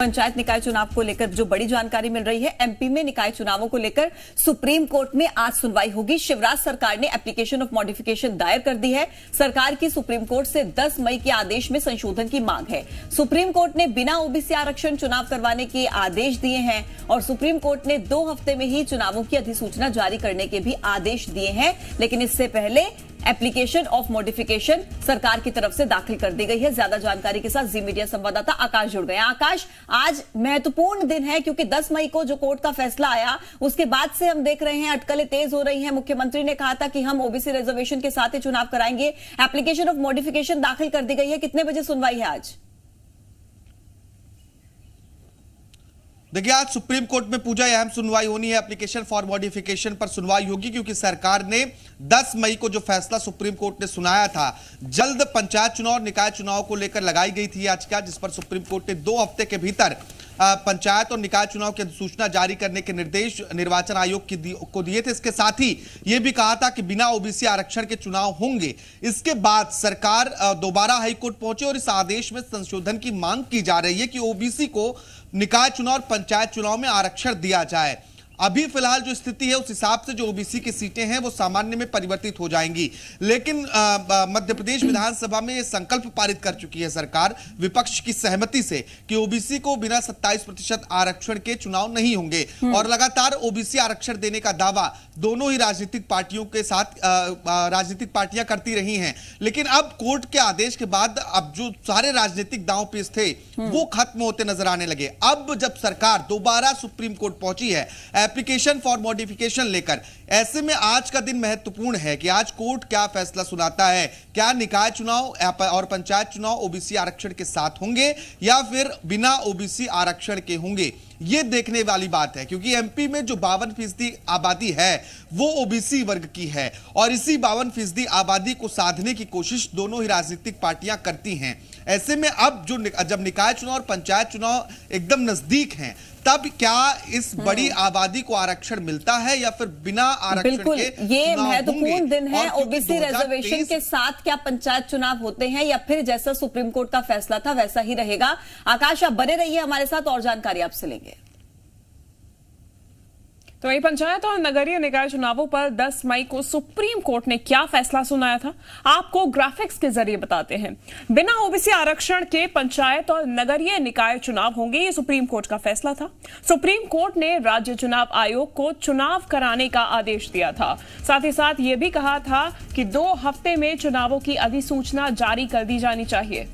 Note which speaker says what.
Speaker 1: पंचायत निकाय चुनाव को लेकर जो बड़ी जानकारी मिल रही है, एमपी में निकाय चुनावों को लेकर सुप्रीम कोर्ट में आज सुनवाई होगी। शिवराज सरकार ने एप्लीकेशन ऑफ मॉडिफिकेशन दायर कर दी है। सरकार की सुप्रीम कोर्ट से 10 मई के आदेश में संशोधन की मांग है। सुप्रीम कोर्ट ने बिना ओबीसी आरक्षण चुनाव करवाने के आदेश दिए हैं और सुप्रीम कोर्ट ने 2 हफ्ते में ही चुनावों की अधिसूचना जारी करने के भी आदेश दिए हैं। लेकिन इससे पहले एप्लीकेशन ऑफ मॉडिफिकेशन सरकार की तरफ से दाखिल कर दी गई है। ज्यादा जानकारी के साथ जी मीडिया संवाददाता आकाश जुड़ गए। आकाश, आज महत्वपूर्ण दिन है क्योंकि 10 मई को जो कोर्ट का फैसला आया उसके बाद से हम देख रहे हैं अटकलें तेज हो रही हैं। मुख्यमंत्री ने कहा था कि हम ओबीसी रिजर्वेशन के साथ ही चुनाव कराएंगे। एप्लीकेशन ऑफ मॉडिफिकेशन दाखिल कर दी गई है। कितने बजे सुनवाई है आज?
Speaker 2: देखिए, आज सुप्रीम कोर्ट में पूजा अहम सुनवाई होनी है। एप्लीकेशन फॉर मॉडिफिकेशन पर सुनवाई होगी क्योंकि सरकार ने 10 मई को जो फैसला सुप्रीम कोर्ट ने सुनाया था, जल्द पंचायत चुनाव और निकाय चुनाव को लेकर लगाई गई थी याचिका, जिस पर सुप्रीम कोर्ट ने 2 हफ्ते के भीतर पंचायत और निकाय चुनाव की अधिसूचना जारी करने के निर्देश निर्वाचन आयोग को दिए थे। इसके साथ ही यह भी कहा था कि बिना ओबीसी आरक्षण के चुनाव होंगे। इसके बाद सरकार दोबारा हाईकोर्ट पहुंचे और इस आदेश में संशोधन की मांग की जा रही है कि ओबीसी को निकाय चुनाव और पंचायत चुनाव में आरक्षण दिया जाए। अभी फिलहाल जो स्थिति है उस हिसाब से जो ओबीसी की सीटें हैं वो सामान्य में परिवर्तित हो जाएंगी। लेकिन मध्य प्रदेश विधानसभा में ये संकल्प पारित कर चुकी है सरकार विपक्ष की सहमति से कि ओबीसी को बिना 27% आरक्षण के चुनाव नहीं होंगे। और लगातार ओबीसी आरक्षण देने का दावा दोनों ही राजनीतिक पार्टियों के साथ राजनीतिक पार्टियां करती रही हैं। लेकिन अब कोर्ट के आदेश के बाद अब जो सारे राजनीतिक दांवपेच थे वो खत्म होते नजर आने लगे। अब जब सरकार दोबारा सुप्रीम कोर्ट पहुंची है एप्लीकेशन फॉर मॉडिफिकेशन लेकर, ऐसे में आज का दिन महत्वपूर्ण है कि आज कोर्ट क्या फैसला सुनाता है। क्या निकाय चुनाव और पंचायत चुनाव ओबीसी आरक्षण के साथ होंगे या फिर बिना ओबीसी आरक्षण के होंगे, ये देखने वाली बात है। क्योंकि एमपी में जो 52% आबादी है वो ओबीसी वर्ग की है और इसी 52% आबादी को साधने की कोशिश दोनों ही राजनीतिक पार्टियां करती हैं। ऐसे में अब जब निकाय चुनाव और पंचायत चुनाव एकदम नजदीक हैं, तब क्या इस बड़ी आबादी को आरक्षण मिलता है या फिर बिना आरक्षण के?
Speaker 1: ये महत्वपूर्ण दिन है। ओबीसी रिजर्वेशन के साथ क्या पंचायत चुनाव होते हैं या फिर जैसा सुप्रीम कोर्ट का फैसला था वैसा ही रहेगा? आकाश, आप बने रहिए हमारे साथ, और जानकारी आपसे लेंगे।
Speaker 3: तो वही पंचायत और नगरीय निकाय चुनावों पर 10 मई को सुप्रीम कोर्ट ने क्या फैसला सुनाया था, आपको ग्राफिक्स के जरिए बताते हैं। बिना ओबीसी आरक्षण के पंचायत और नगरीय निकाय चुनाव होंगे, ये सुप्रीम कोर्ट का फैसला था। सुप्रीम कोर्ट ने राज्य चुनाव आयोग को चुनाव कराने का आदेश दिया था। साथ ही साथ ये भी कहा था कि 2 हफ्ते में चुनावों की अधिसूचना जारी कर दी जानी चाहिए।